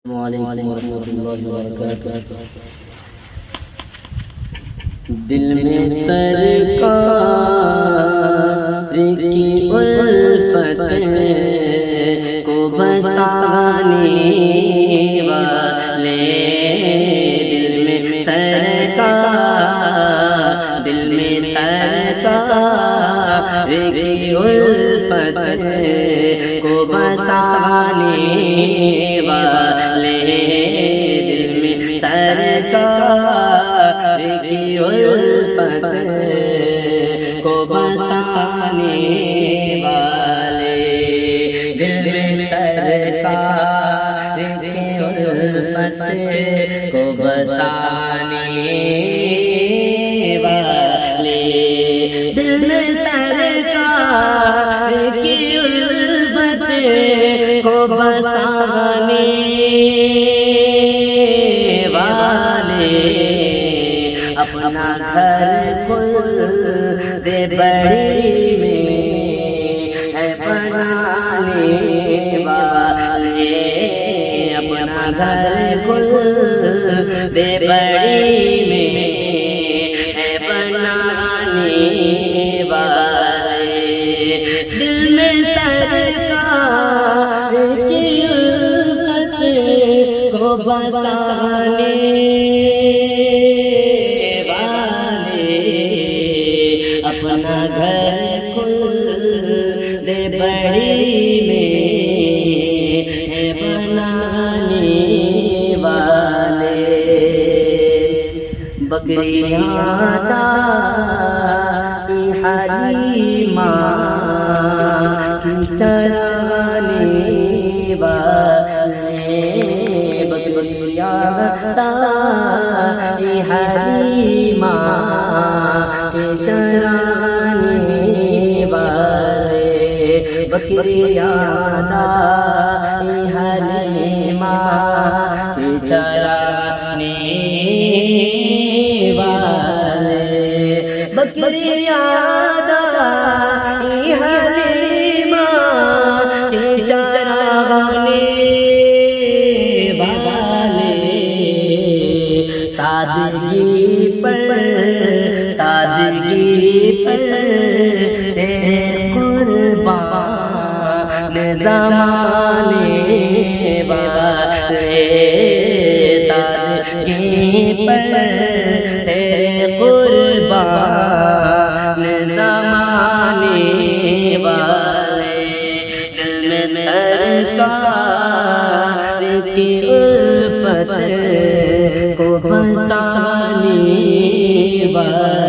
وعلیکم ورحمۃ اللہ وبرکاتہ۔ دل میں سرکار کی الفت کو بسانے والے، دل میں سرکار، دل میں سرکار کی الفت کو بسانے والے، دل میں سرکار کی الفت کو بسانے والے، دل میں سرکار کی الفت کو بسانے والے، دل میں سرکار کی الفت کو بسانے والے، اپنا گھر کل دے بڑی میں ہے بنانے والے، اپنا گھر کل دے بڑی میں ہے بنانے والے، دل میں سرکار کی الفت کو بسانے والے، اپنا گھر کل دے بڑی میں ہے بنانے والے، بکریاں دائی حلیمہ کی چرانے والے، بکریاں دائی حلیمہ کے چرانے والے، بکریاں دائی حلیمہ کے چرانے والے، بکریاں دائی حلیمہ کے چرانے والے، سادگی پر قربان زمانے والے، سادگی پر قربان زمانے والے، دل میں سرکار کی الفت کو بسانے والے۔